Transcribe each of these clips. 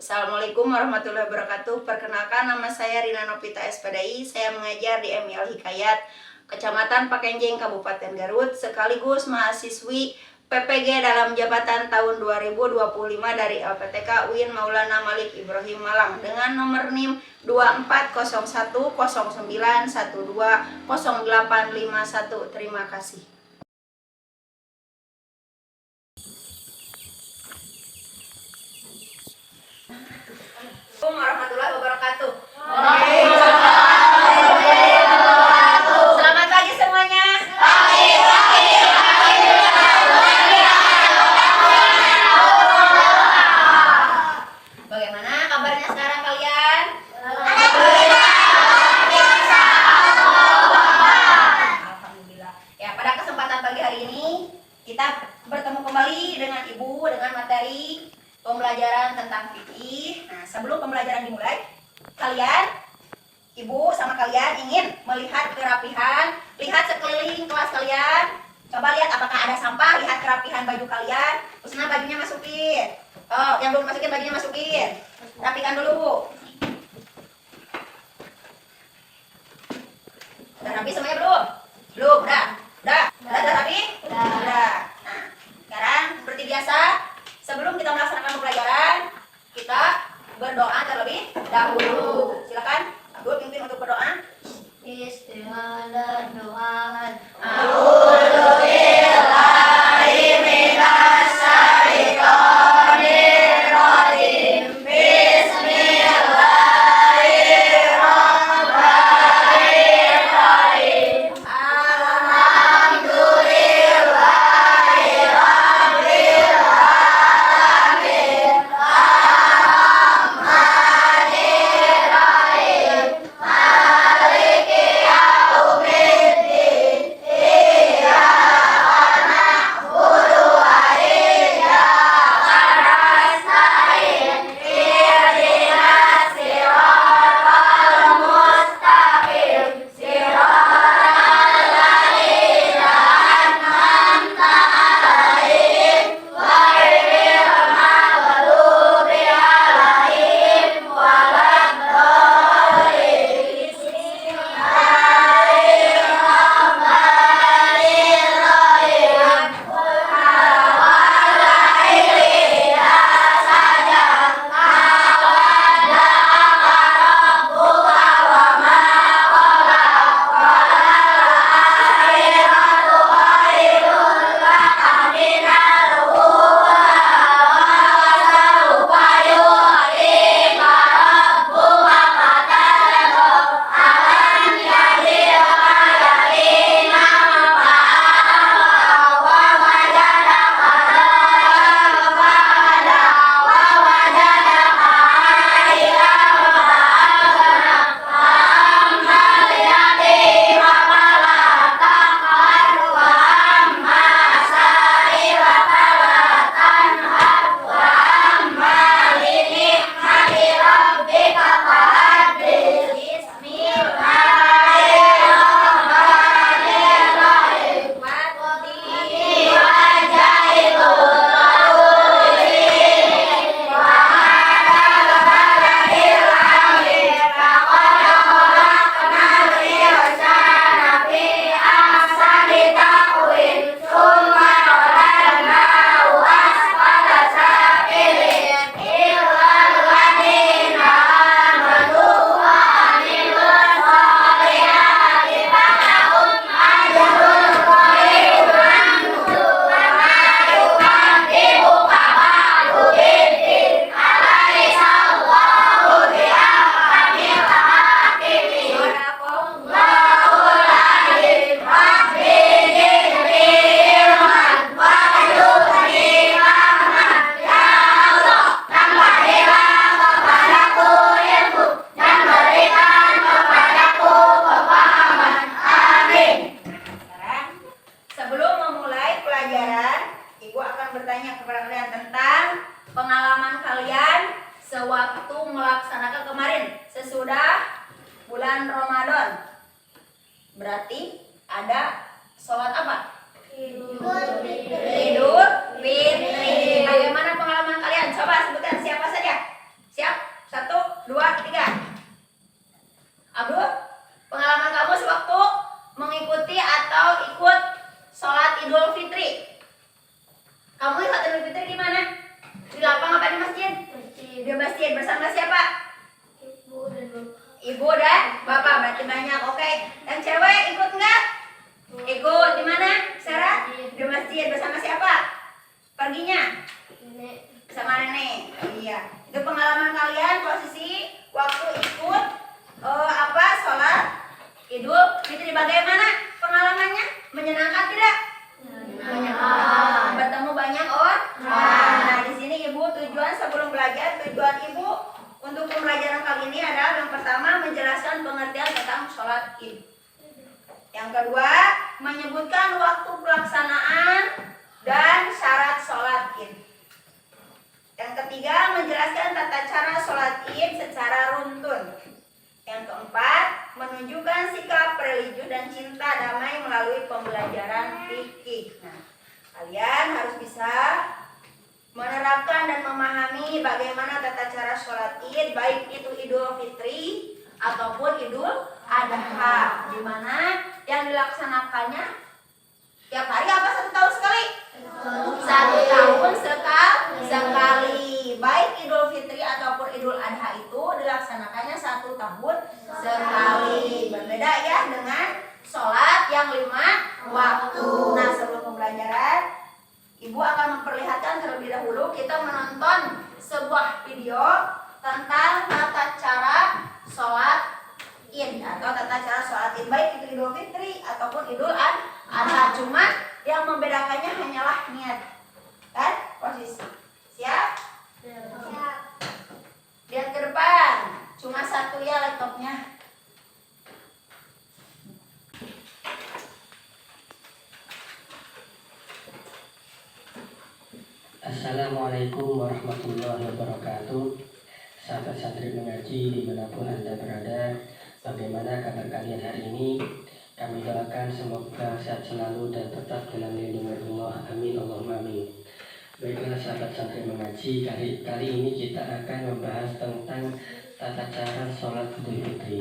Assalamualaikum warahmatullahi wabarakatuh. Perkenalkan, nama saya Rina Novita SPDI. Saya mengajar di MIL Hikayat, Kecamatan Pakenjing, Kabupaten Garut, sekaligus mahasiswi PPG dalam jabatan tahun 2025 dari LPTK UIN Maulana Malik Ibrahim Malang dengan nomor NIM 240109120851. Terima kasih. Assalamualaikum warahmatullahi wabarakatuh. Selamat pagi semuanya. Bagaimana kabarnya sekarang kalian? Alhamdulillah. Ya, pada kesempatan pagi hari ini kita bertemu kembali dengan Ibu dengan materi pembelajaran tentang fikih. Nah, sebelum pembelajaran dimulai, Ibu sama kalian ingin melihat kerapihan, lihat sekeliling kelas kalian. Coba lihat apakah ada sampah, lihat kerapihan baju kalian. Usna bajunya masukin. Oh, yang belum masukin bajunya masukin. Rapikan dulu, Bu. Udah rapi semuanya belum? Belum, udah. Udah rapi? Udah. Nah, sekarang seperti biasa, sebelum kita melaksanakan pembelajaran, kita berdoa terlebih dahulu. Silakan, Abdul pimpin untuk berdoa. Bismillahirrahmanirrahim. Bertanya kepada kalian tentang pengalaman kalian sewaktu melaksanakan kemarin sesudah bulan Ramadan. Berarti ada sholat apa? Idul Fitri. Bagaimana pengalaman kalian? Coba sebutkan siapa saja. di masjid bersama siapa? Ibu dan bapak. Ibu dan bapak, berarti banyak. Oke, yang cewek ikut nggak? Ikut. Di mana, Sarah? Di masjid bersama siapa? Perginya? Nenek. Sama nenek. Iya. Itu pengalaman kalian posisi waktu ikut sholat Idul Fitri. Bagaimana pengalamannya? Menyenangkan tidak? Menyenangkan. Bertemu banyak orang. Nah, di sini Ibu tujuan sebelum belajar, tujuan Ibu untuk pembelajaran kali ini adalah yang pertama menjelaskan pengertian tentang sholat Id. Yang kedua, menyebutkan waktu pelaksanaan dan syarat sholat Id. Yang ketiga, menjelaskan tata cara sholat Id secara runtun. Yang keempat, menunjukkan sikap religius dan cinta damai melalui pembelajaran fikih. Nah, kalian harus bisa menerapkan dan memahami bagaimana tata cara sholat Id, baik itu Idul Fitri ataupun Idul Adha, di mana yang dilaksanakannya tiap hari apa 1 tahun sekali? 1 tahun sekali. Baik Idul Fitri ataupun Idul Adha itu dilaksanakannya 1 tahun sekali. Berbeda ya dengan sholat yang 5 waktu. Nah, sebelum pembelajaran, Ibu akan memperlihatkan terlebih dahulu kita menonton sebuah video tentang tata cara sholat Id atau tata cara sholat Id, baik itu Idul Fitri ataupun Idul Adha. Cuma yang membedakannya hanyalah niat. Kan? Posisi. Siap? Siap. Lihat ke depan. Cuma 1 ya laptopnya. Assalamualaikum warahmatullahi wabarakatuh. Sahabat santri mengaji dimanapun Anda berada, bagaimana kabar kalian hari ini? Kami doakan semoga sehat selalu dan tetap dalam lindungan Allah. Amin Allahumma amin. Baiklah sahabat santri mengaji, kali ini kita akan membahas tentang tata cara sholat Idul Fitri.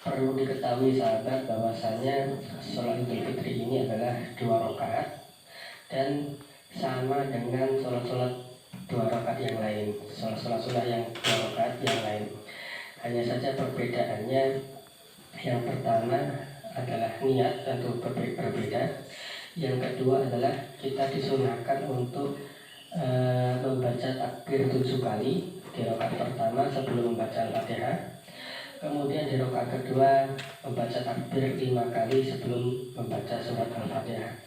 Perlu diketahui sahabat bahwasanya sholat Idul Fitri ini adalah 2 rakaat dan sama dengan sholat-sholat 2 rakaat yang lain, sholat-sholat sunnah yang 2 rakaat yang lain. Hanya saja perbedaannya, yang pertama adalah niat tentu berbeda. Yang kedua adalah kita disunahkan untuk membaca takbir 7 kali di rakaat pertama sebelum membaca Al-Fatihah. Kemudian di rakaat kedua membaca takbir 5 kali sebelum membaca surat Al-Fatihah.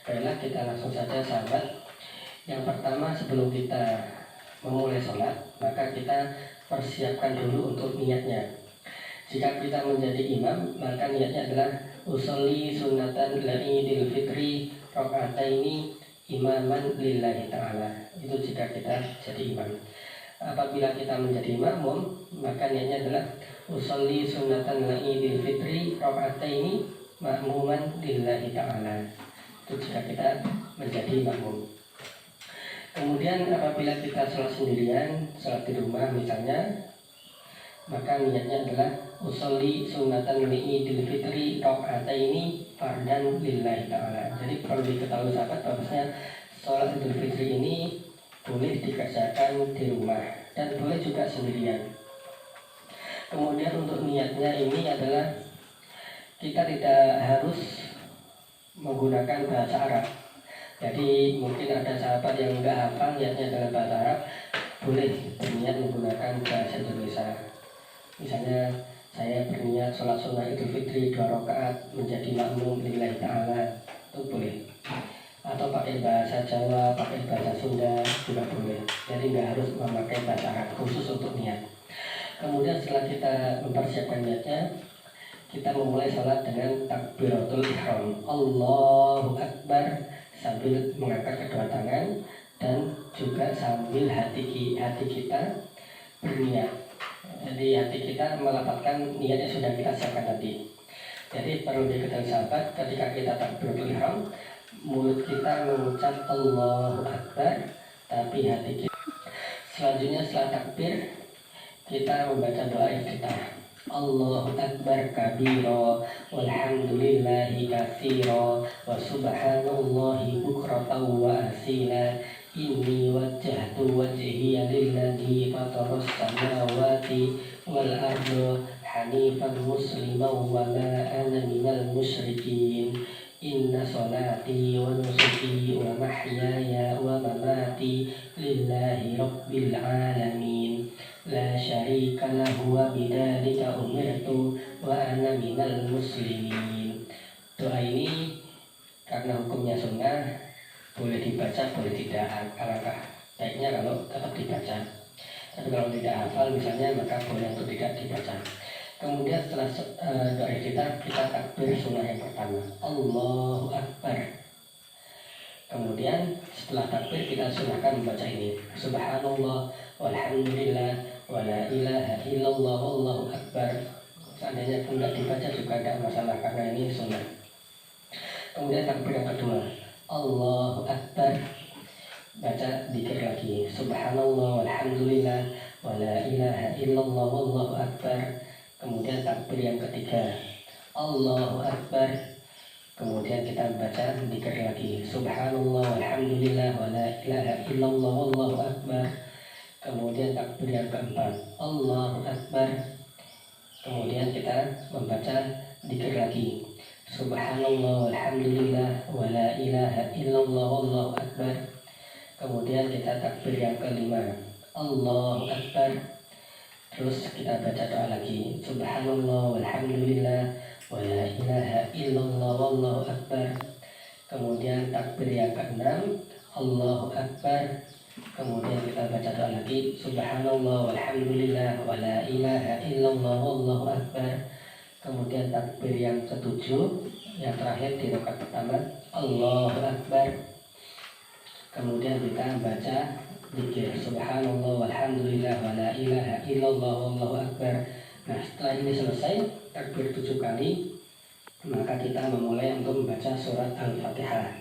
Baiklah, kita langsung saja sahabat. Yang pertama, sebelum kita memulai sholat, maka kita persiapkan dulu untuk niatnya. Jika kita menjadi imam, maka niatnya adalah usolli sunnatan Idul Fitri rakaataini imaman lillahi ta'ala. Itu jika kita jadi imam. Apabila kita menjadi makmum, maka niatnya adalah usolli sunnatan Idul Fitri rakaataini makmuman lillahi ta'ala. Itu jika kita menjadi makmum. Kemudian apabila kita sholat sendirian, sholat di rumah misalnya, maka niatnya adalah usolli sunnatan Idul Fitri rakaataini fardan lillahi ta'ala. Jadi perlu diketahui sahabat bahwasanya sholat Idul Fitri ini boleh dikerjakan di rumah dan boleh juga sendirian. Kemudian untuk niatnya ini adalah kita tidak harus menggunakan bahasa Arab. Jadi mungkin ada sahabat yang enggak hafal niatnya dalam bahasa Arab, boleh berniat menggunakan bahasa Indonesia. Misalnya saya berniat sholat sunnah Idul Fitri 2 rakaat menjadi makmum lillahi ta'ala, itu boleh. Atau pakai bahasa Jawa, pakai bahasa Sunda juga boleh. Jadi enggak harus memakai bahasa Arab khusus untuk niat. Kemudian setelah kita mempersiapkan niatnya, kita memulai sholat dengan takbiratul ihram, Allahu Akbar, sambil mengangkat kedua tangan dan juga sambil hati kita berniat. Jadi hati kita melafalkan niatnya sudah kita siapkan tadi. Jadi perlu diketahui sahabat, ketika kita takbiratul ihram, mulut kita mengucap Allahu Akbar, tapi hati kita. Selanjutnya setelah takbir, kita membaca doa iftitah. Allahu Akbar kabira walhamdulillahi katsira wa subhanallahi bukratan wa asila Inni wajjahtu wajhiya lilladzi fataras samawati wal arda hanifan musliman wa ma ana minal musyrikin. Inna salati wa nusuki wa mahyaya wa mamati lillahi rabbil alamin. La syarika lahu wa bidzalika umirtu wa ana minal muslimin. Doa ini karena hukumnya sunnah, boleh dibaca, boleh tidak. Alangkah baiknya kalau tetap dibaca. Tapi kalau tidak hafal misalnya, maka boleh untuk tidak dibaca. Kemudian setelah doa kita takbir sunnah yang pertama, Allahu Akbar. Kemudian setelah takbir kita sunahkan membaca ini, Subhanallah walhamdulillah wa la ilaha illallah wallahu akbar. Seandainya pun tidak dibaca juga tidak masalah karena ini sunnah. Kemudian takbir yang kedua, Allahu Akbar. Baca dzikir lagi, Subhanallah walhamdulillah wa la ilaha illallah wallahu akbar. Kemudian takbir yang ketiga, Allahu Akbar. Kemudian kita baca dzikir lagi, Subhanallah walhamdulillah wa la ilaha illallah wallahu akbar. Kemudian takbir yang keempat, Allahu Akbar. Kemudian kita membaca dzikir lagi, Subhanallah walhamdulillah wa la ilaha illallah wallahu akbar. Kemudian kita takbir yang kelima, Allahu Akbar. Terus kita baca doa lagi, Subhanallah walhamdulillah wa la ilaha illallah wallahu akbar. Kemudian takbir yang keenam, Allahu Akbar. Kemudian kita baca doa lagi, Subhanallah walhamdulillah wa la ilaha illallah wallahu akbar. Kemudian takbir yang ketujuh, yang terakhir di rakaat pertama, Allahu Akbar. Kemudian kita baca dzikir Subhanallah walhamdulillah wa la ilaha illallah wallahu akbar. Nah, setelah ini selesai takbir 7 kali, maka kita memulai untuk membaca surat Al-Fatihah.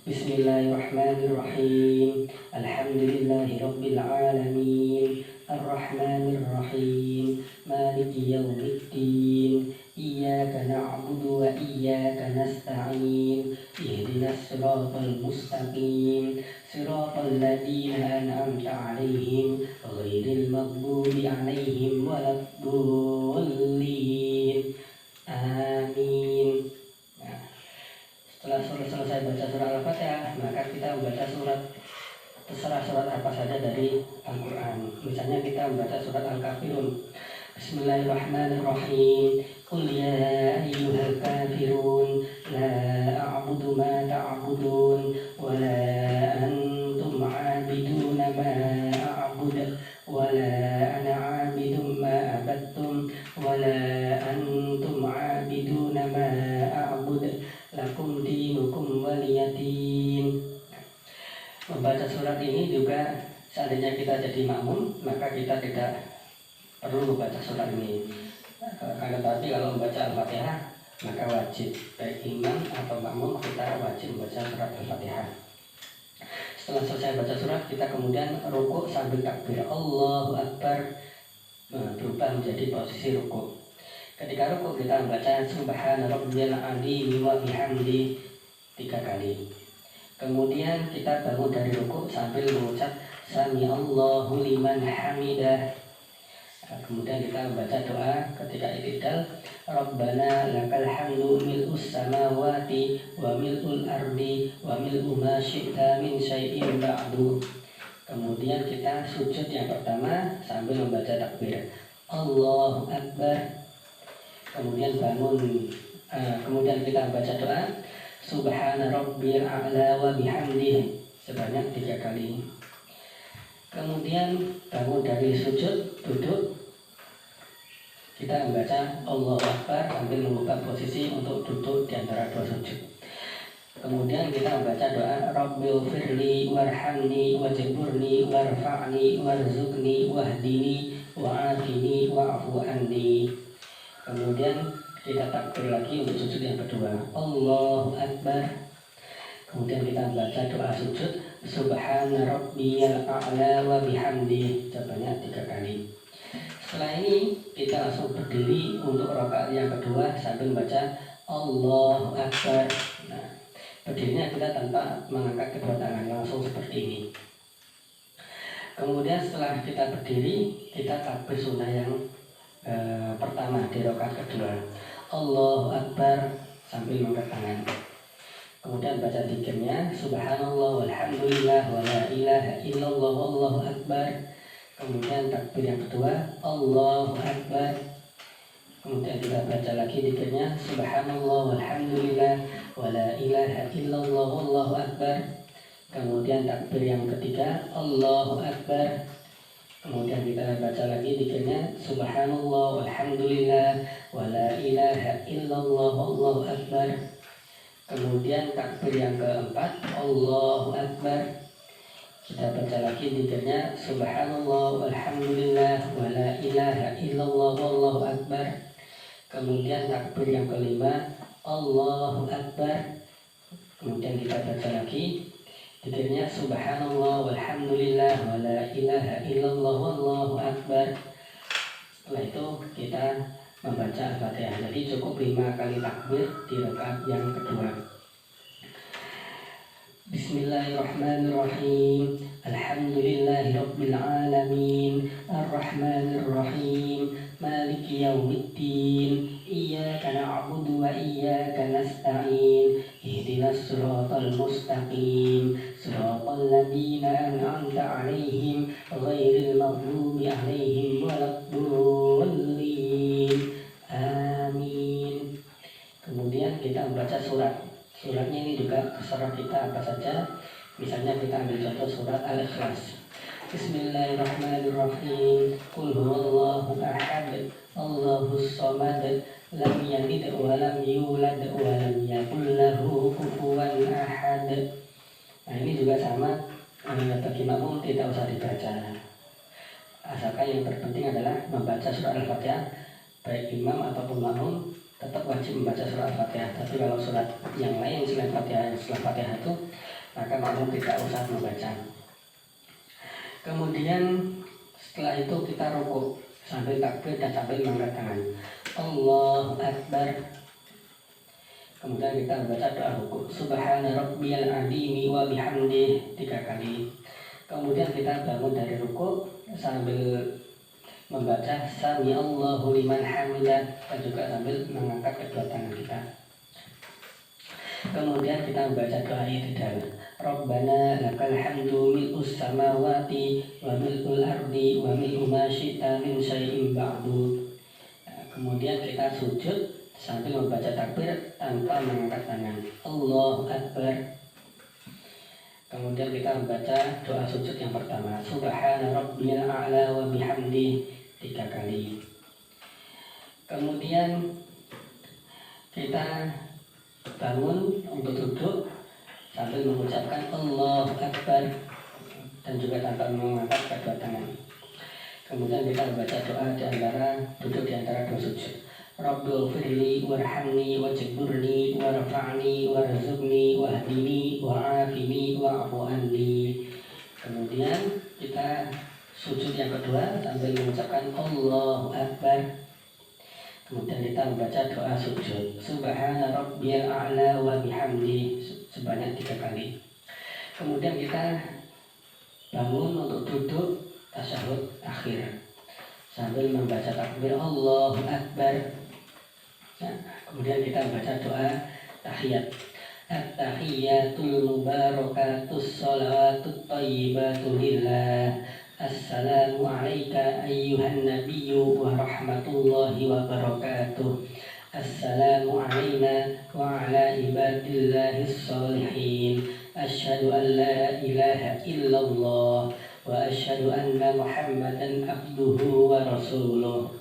Bismillahirrahmanirrahim. Alhamdulillahi rabbil alamin. Ar-Rahmanir-Rahim. Maliki yaumiddin. Iyyaka na'budu wa iyyaka nasta'in. Ihdinas siratal mustaqim. Siratal ladzina an'amta 'alaihim ghairil maghdubi 'alaihim waladdallin. Amin. Nah, setelah selesai baca surah Al-Fatihah, maka kita membaca terserah surat apa saja dari Al-Quran. Misalnya kita membaca surat Al-Kafirun. Bismillahirrahmanirrahim. Qul ya ayyuhal kafirun la a'budu ma ta'budun wa la antum 'abiduna ma a'budu wa la ana 'abidun ma abattum wa la antum 'abiduna ma a'budu lakum dinukum waliyadin. Membaca surat ini juga seandainya kita jadi makmum, maka kita tidak perlu membaca surat ini. Karena tapi kalau membaca Al-Fatihah, maka wajib baik imam atau makmum kita wajib membaca surat Al-Fatihah. Setelah selesai baca surat, kita kemudian rukuk sambil takbir Allahu Akbar, berubah menjadi posisi rukuk. Ketika rukuk kita membaca Subhana rabbiyal azim wa bihamdi 3 kali. Kemudian kita bangun dari rukuk sambil mengucap Sami Allahu liman hamidah. Kemudian kita membaca doa ketika i'tidal, Rabbana lakal hamdu mil'us samawati wa mil'ul ardi wa mil'u ma syi'ta min syai'in ba'du. Kemudian kita sujud yang pertama sambil membaca takbir Allahu Akbar. Kemudian kemudian kita membaca doa Subhana rabbiyal a'la wa bihamdihi sebanyak 3 kali. Kemudian bangun dari sujud, duduk, kita membaca Allahu Akbar sambil mengubah posisi untuk duduk di antara 2 sujud. Kemudian kita membaca doa Rabbil firli warhamni wajburni warfa'ni warzuqni wahdini wa'afini wa'afu anni. Kemudian kita takbir lagi untuk sujud yang kedua Allahu Akbar. Kemudian kita membaca doa sujud Subhana rabbiyal a'la wa bihamdi sebanyak 3 kali. Setelah ini kita langsung berdiri untuk rakaat yang kedua sambil membaca Allahu Akbar. Nah, Berdirinya kita tanpa mengangkat kedua tangan, langsung seperti ini. Kemudian setelah kita berdiri, kita takbir sunnah yang pertama di rakaat kedua. Allahu Akbar sambil mengangkat tangan. Kemudian baca zikirnya subhanallah walhamdulillah wala ilaha illallah wallahu akbar. Kemudian takbir yang kedua Allahu Akbar. Kemudian kita baca lagi zikirnya subhanallah walhamdulillah wala ilaha illallah wallahu akbar. Kemudian takbir yang ketiga Allahu Akbar. Kemudian kita baca lagi zikirnya subhanallah walhamdulillah wala ilaha illallah wallahu akbar. Kemudian takbir yang keempat Allahu Akbar. Kita baca lagi zikirnya subhanallah walhamdulillah wala ilaha illallah wallahu akbar. Kemudian takbir yang kelima Allahu Akbar. Kemudian kita baca lagi zikirnya subhanallah walhamdulillah wala ilaha illallah wallahu akbar. Setelah itu kita membaca Al-Fatihah. Jadi cukup 5 kali takbir di rakaat yang kedua. Bismillahirrahmanirrahim. Alhamdulillahirabbil alamin. Arrahmanirrahim. Maliki yaumiddin. Iyyaka na'budu wa iyyaka nasta'in. Ihdinas siratal mustaqim. Siratal ladzina an'amta 'alaihim ghairil maghdubi 'alaihim waladdallin. Amin. Kemudian kita membaca surat. Suratnya ini juga terserah kita apa saja. Misalnya kita ambil contoh surat Al-Ikhlas. Bismillahirrahmanirrahim. Qul huwallahu ahad. Allahus samad. Lam yalid wa lam yulad wa lam yakul lahu kufuwan ahad. Nah ini juga sama, bagi makmum tidak usah dibaca. Asalkan yang terpenting adalah membaca surat Al-Fatihah. Baik imam ataupun makmum tetap wajib membaca surat Al-Fatihah. Tapi kalau surat yang lain selain Fatihah, setelah Fatihah itu, maka makmum tidak usah membaca. Kemudian setelah itu kita rukuk sambil takbir dan sambil mengangkat tangan. Allahu Akbar. Kemudian kita membaca doa rukuk. Subhana rabbiyal azimi wa bihamdih 3 kali. Kemudian kita bangun dari rukuk sambil membaca Sami Allahu liman hamidah dan juga sambil mengangkat kedua tangan kita. Kemudian kita membaca doa i'tidal. Rabbana lakal hamdu mil'us samawati wa mil'ul ardi wa mil'u ma syi'ta min syai'in ba'du. Kemudian kita sujud sambil membaca takbir tanpa mengangkat tangan. Allahu Akbar. Kemudian kita membaca doa sujud yang pertama. Subhana rabbiyal a'la wa bihamdi 3 kali. Kemudian kita bangun untuk duduk sambil mengucapkan Allahu Akbar dan juga tanpa mengangkat kedua tangan. Kemudian kita membaca doa di antara duduk di antara dua sujud. Rabbighfirli warhamni wajburni warfa'ni warzuqni wahdini wa'afini wa'fu anni. Kemudian kita sujud yang kedua sambil mengucapkan Allahu Akbar. Kemudian kita membaca doa sujud Subhana rabbiyal a'la wa bihamdi sebanyak 3 kali. Kemudian kita bangun untuk duduk tasyahud akhir sambil membaca takbir Allahu Akbar. Nah, kemudian kita membaca doa tahiyat. At-tahiyyatul mubarakatus sholawatut thayyibatu lillah. Assalamu alayka ayyuhan nabiyyu wa rahmatullahi wa barakatuh. Assalamu alayna wa ala ibadillahis sholihin. Asyhadu an la ilaha illallah wa asyhadu anna Muhammadan abduhu wa rasuluh.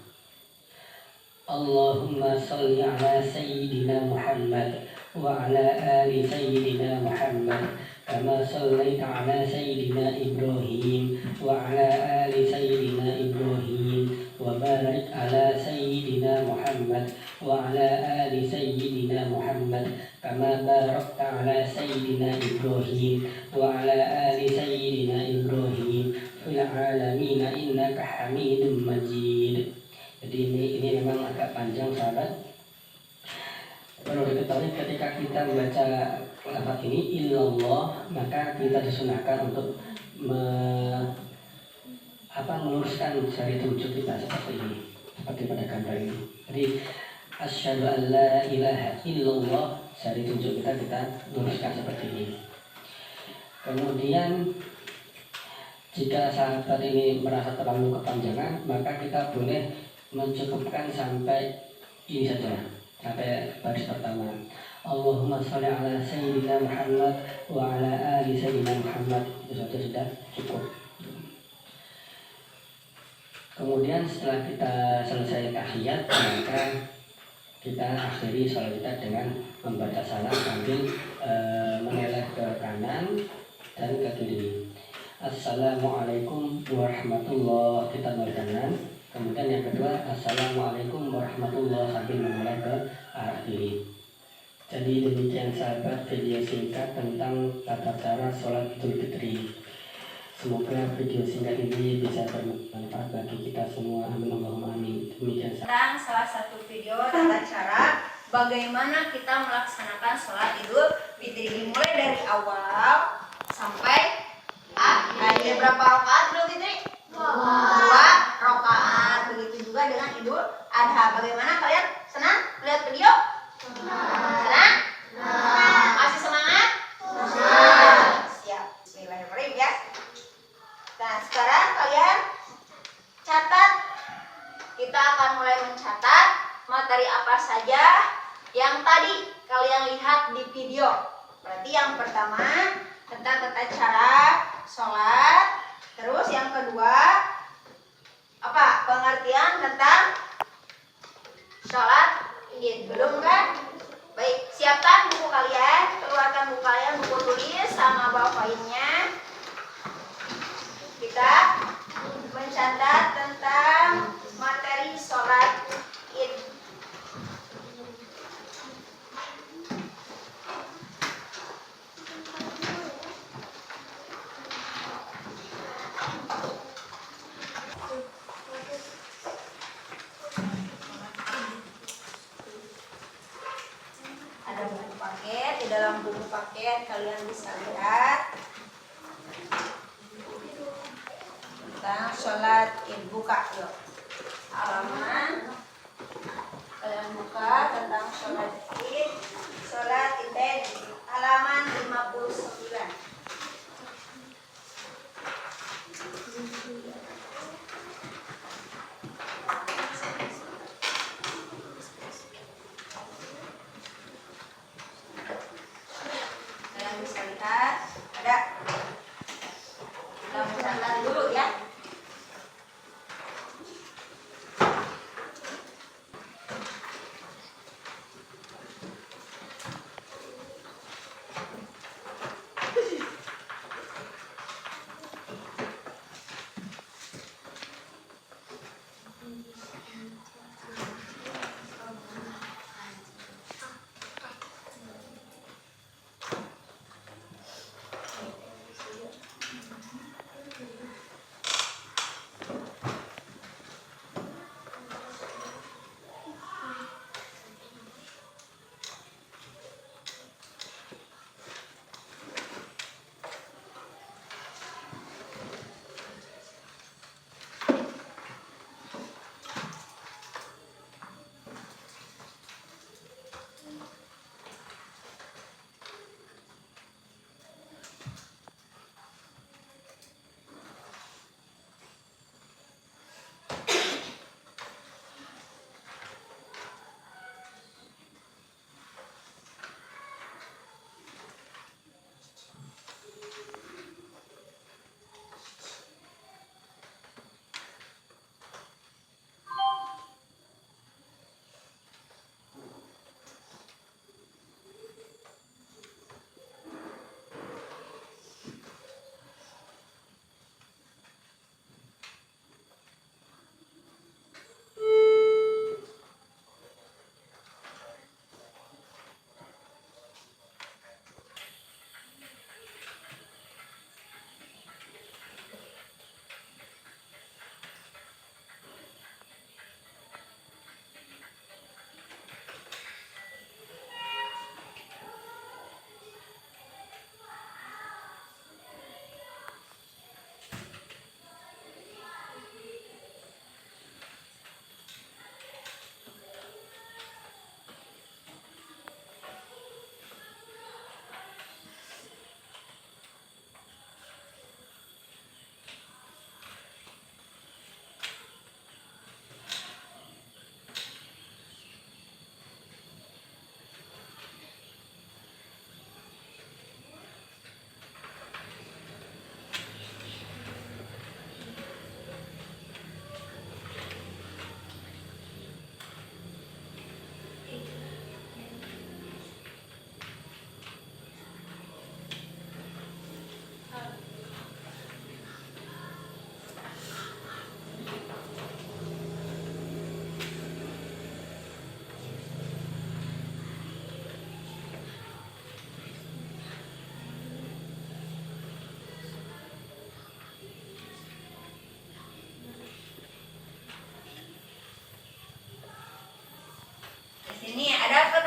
Allahumma salli ala sayyidina Muhammad wa ala ali sayyidina Muhammad kama sallaita ala sayyidina Ibrahim wa ala ali sayyidina Ibrahim wa barik ala sayyidina Muhammad wa ala ali sayyidina Muhammad kama barakta ala sayyidina Ibrahim wa ala ali sayyidina Ibrahim fil alamin innaka Hamidum Majid. Jadi ini memang agak panjang sahabat. Perlu diketahui ketika kita membaca lafaz ini illallah, maka kita disunahkan untuk meluruskan jari telunjuk kita seperti ini, seperti pada gambar ini. Jadi asyhadu an la ilaha illallah, jari telunjuk kita luruskan seperti ini. Kemudian jika sahabat ini merasa terlalu kepanjangan, maka kita boleh mencukupkan sampai ini saja, sampai baris pertama. Allahumma sholli ala sayyidina Muhammad wa ala ali sayyidina Muhammad. Itu saja sudah cukup. Kemudian setelah kita selesai tahiyat, maka kita akhiri sholat kita dengan membaca salam sambil menoleh ke kanan dan ke kiri. Assalamualaikum warahmatullahi, kita menoleh kanan. Kemudian yang kedua, assalamualaikum warahmatullahi, sambil menoleh ke arah kiri. Jadi demikian sahabat video singkat tentang tata cara sholat Idul Fitri. Semoga video singkat ini bisa bermanfaat bagi kita semua. Amin Allahumma amin. Demikian Tentang salah satu video tata cara bagaimana kita melaksanakan sholat Idul Fitri, mulai dari awal sampai akhir. Berapa rakaat Idul Fitri? 2 rakaat. Begitu juga dengan Idul Adha. Bagaimana kalian? Senang lihat video? Senang? Masih semangat? Siap. Bismillahirrahmanirrahim ya. Nah, sekarang kalian catat. Kita akan mulai mencatat materi apa saja yang tadi kalian lihat di video. Berarti yang pertama tentang tata cara sholat. Terus yang kedua apa? Pengertian tentang sholat Id. Belum kan? Baik, siapkan buku kalian, keluarkan buku kalian, buku tulis sama ballpoint-nya. Kita mencatat tentang materi sholat Id. Ada buku paket, di dalam buku paket kalian bisa lihat tentang sholat Id. Buka yuk halaman, kalian buka tentang sholat Id, sholat Id halaman 59. Kalian bisa lihat ada. Kita mencatat dulu ya.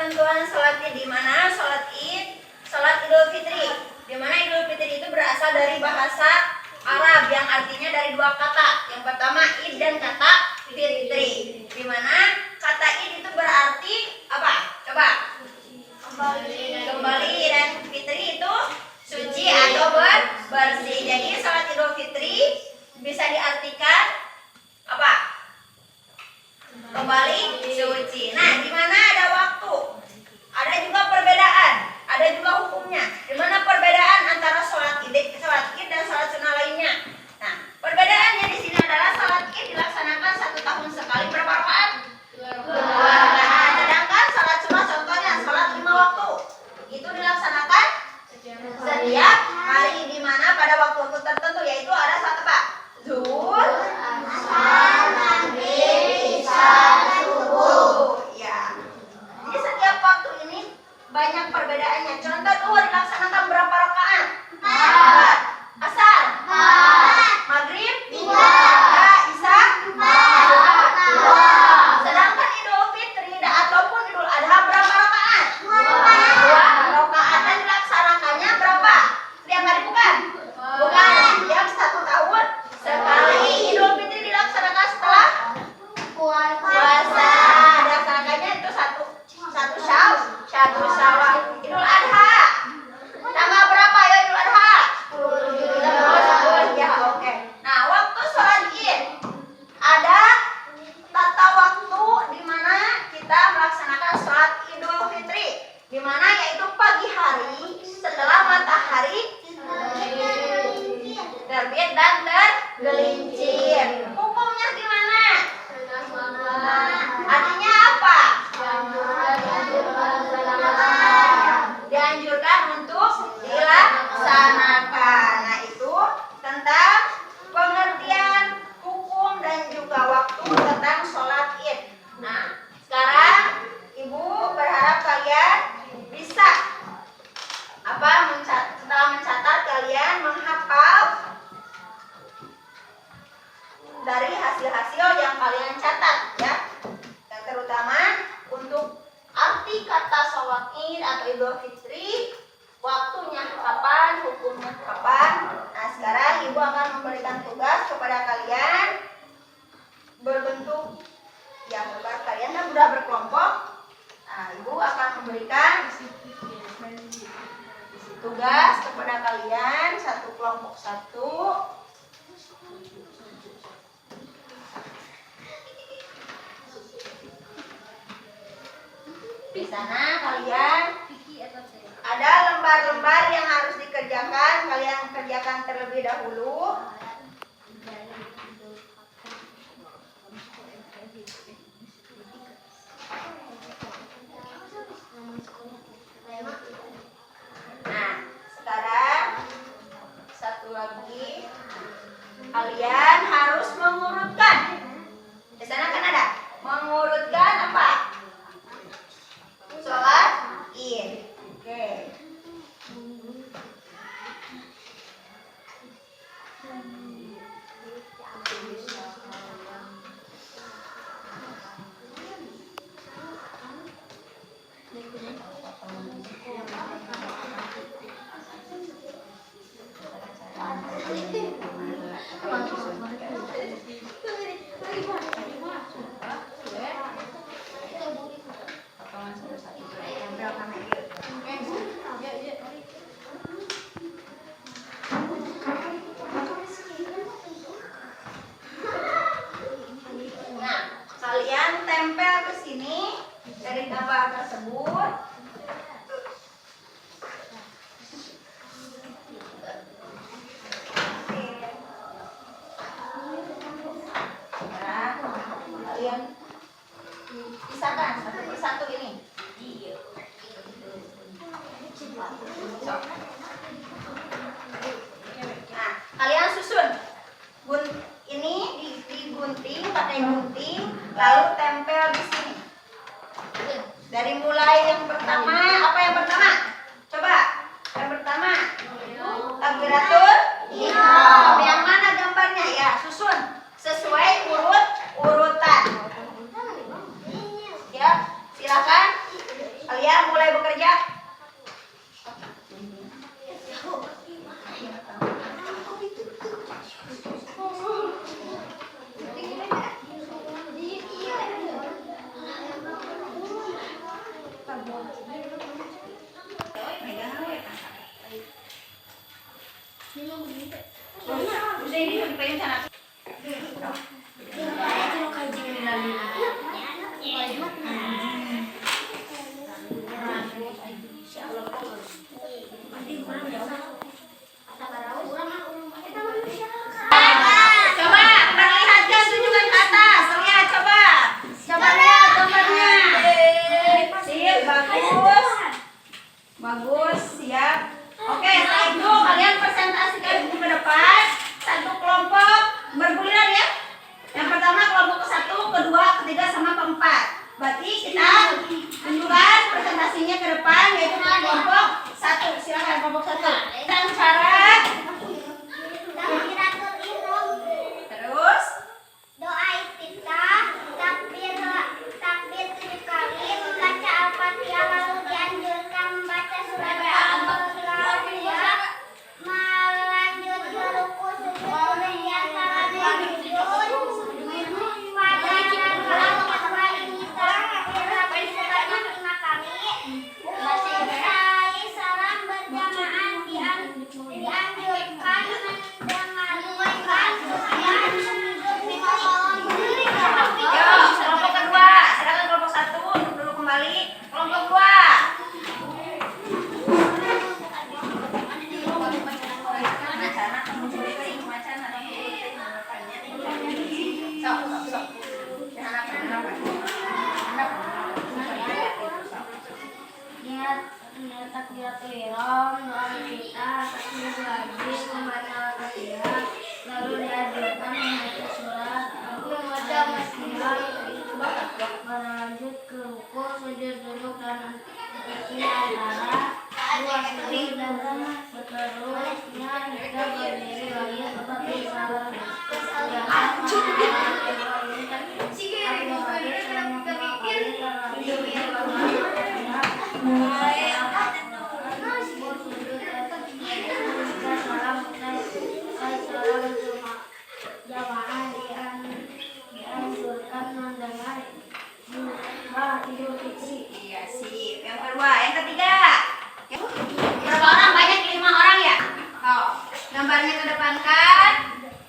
ketentuan sholat Id di mana? Sholat Id, sholat Idul Fitri. Di mana Idul Fitri itu berasal dari bahasa Arab yang artinya dari dua kata. Yang pertama Id dan kata Fitri. Di mana kata Id itu berarti apa? Coba. Kembali dan Fitri itu suci atau bersih. Jadi sholat Idul Fitri bisa diartikan apa? Kembali suci. Nah, di mana ada waktu? Ada juga perbedaan, ada juga hukumnya. Di mana perbedaan antara sholat Id dan sholat sunnah lainnya? Nah, perbedaannya di sini adalah sholat Id dilaksanakan 1 tahun sekali. Berapa rakaat? 2 rakaat. Sedangkan sholat sunnah contohnya sholat 5 waktu itu dilaksanakan setiap hari, di mana pada waktu-waktu tertentu, yaitu ada saat apa? Zuhur, asar, maghrib, isya, subuh. Ya. Jadi setiap waktu ini banyak perbedaannya. Contoh zuhur dilaksanakan berapa rakaat? 4. Asar? 4. Maghrib? 3. Isya? 4. Sedangkan Idul Fitri ataupun Idul Adha berapa rakaat? 2 rakaat. Dan dilaksanakannya berapa? Setiap hari bukan? Bukan. Setiap 1 tahun sekali. Idul Fitri dilaksanakan setelah puasa. Dilaksanakannya itu satu Syawal. Idul Adha tanggal berapa ya Idul Adha? 10. Ya, oke. Nah, waktu sholat Id ada tata waktu di mana kita melaksanakan sholat Idul Fitri, di mana yaitu pagi hari setelah matahari terbit dan tergelincir. Hukumnya gimana? Artinya apa? Dianjurkan untuk dilaksanakan. Nah, itu tentang pengertian hukum dan juga waktu tentang sholat Id. Nah, sekarang Ibu berharap kalian bisa setelah mencatat kalian menghafal dari hasil-hasil yang kalian catat, ya. Dan terutama untuk arti kata sholat Id atau Idul Fitri, waktunya kapan, hukumnya kapan. Nah, sekarang Ibu akan memberikan tugas kepada kalian berbentuk yang gambar kalian kan sudah berkelompok. Nah, Ibu akan memberikan tugas kepada kalian satu kelompok satu. Di sana kalian ada lembar-lembar yang harus dikerjakan. Kalian kerjakan terlebih dahulu. Nah, sekarang satu lagi, kalian harus mengurutkan. Di sana kan ada mengurutkan apa? Sholat Id. Oke. Nah, kalian tempel ke sini dari gambar tersebut. Kalian pisahkan satu persatu ini. Nah, kalian susun. Ini digunting pakai gunting, lalu tempel di sini. Dari mulai yang pertama, apa yang pertama? Coba, yang pertama takbiratul ihram. Yang mana gambarnya? Ya, susun sesuai urutan. Ya, silakan kalian Udah ini pengen sana. Coba perlihatkan, tunjukkan ke atas. Lihat, coba. Coba lihat gambarnya. Sip, bagus. Bagus, siap. Oke, setelah itu kalian presentasikan buku ke depan. Satu kelompok berguliran ya. Yang pertama kelompok ke-1, kedua, ketiga, sama keempat. Berarti kita tunjukkan presentasinya ke depan, yaitu kelompok 1. Silakan kelompok 1. Dan cara terus Doa iftitah, takbir 7 kali, membaca Al-Fatihah, lalu dianjurkan membaca surat Al-Fatihah, melanjut ke ruku, sujud, kemudian salam dan sujud. Pada rakaat kedua ini takbir habis sebanyak 5 kali. Usai salam berjamaah dianjurkan mendengarkan dan sujud mohon. Yo, kelompok kedua, silakan kelompok 1 duduk dulu kembali. Kelompok 2. Niat takbiratul ihram, doa kita, takbir wajib, membaca Al-Fatihah, lalu dianjurkan membaca surat Al-Fatihah, berlanjut ke ruku, sujud, duduk dan antara dua sujud dan seterusnya hingga berdiri lagi seperti salam. Dianjurkan mendengar Idul Fitri. Iya, sip. Yang kedua, yang ketiga. Berapa orang? Banyak 5 orang ya? Oh, gambarnya kedepankan.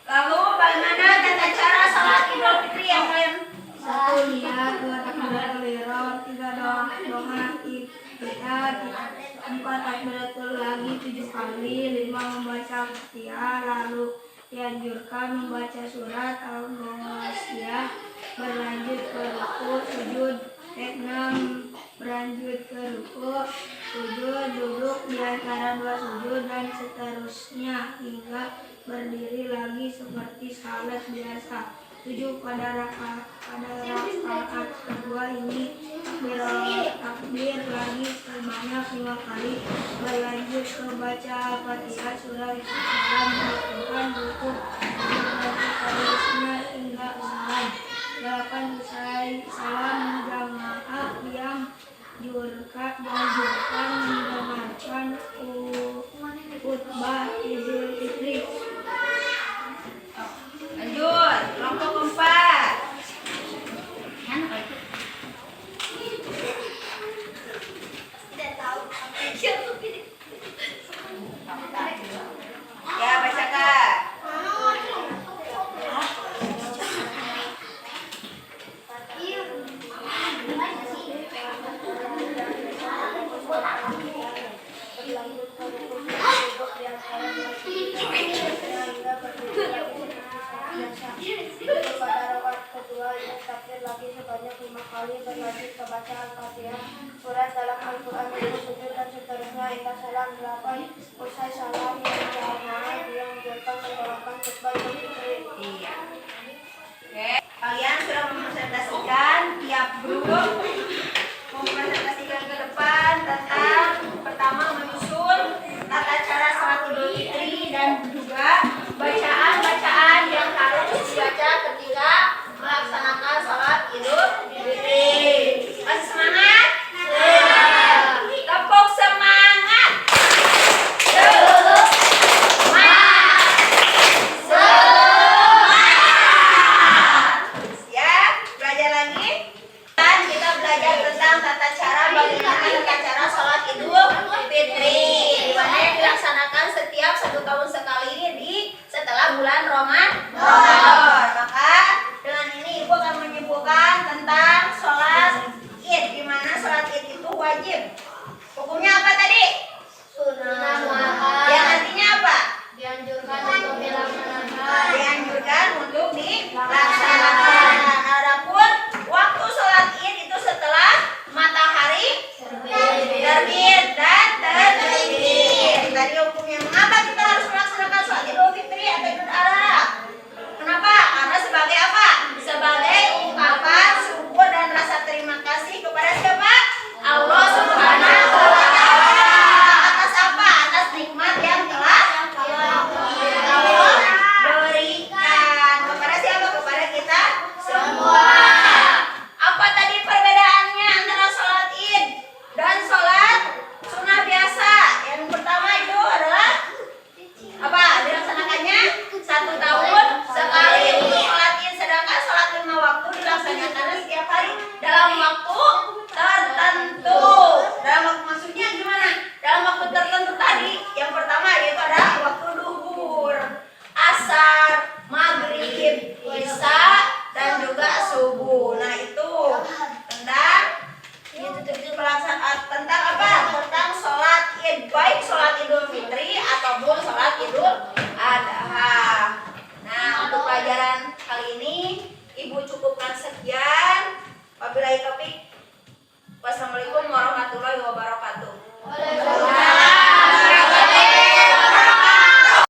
Lalu bagaimana tata cara salat Idul Fitri yang kalian? 1 niat, 2 takbiratul ihram, 3 doa iftitah, 4 takbiratul lagi 7 kali, 5 membaca Al-Fatihah, lalu dianjurkan membaca surat Al-Ghasyiyah, berlanjut ke ruku, sujud, 6 berlanjut ke ruku, sujud, duduk di antara 2 sujud dan seterusnya hingga berdiri lagi seperti salat biasa. 7 pada rakaat kedua ini takbir lagi sebanyak 5 kali, berlanjut ke baca Al-Fatihah, surah salam, melakukan ruku, seterusnya hingga salam. 8 usai salam jamaah dianjurkan mendengarkan khutbah Idul Fitri. Lanjut, kelompok keempat. Ya, bacakan. Pada rakaat kedua ini takbir lagi sebanyak 5 kali, berlanjut ke baca Al-Fatihah, surat dalam Al-Quran, sujud dan seterusnya hingga salam. 8 usai salam yang jamaah dianjurkan membawakan khutbah Idul Fitri. Iya.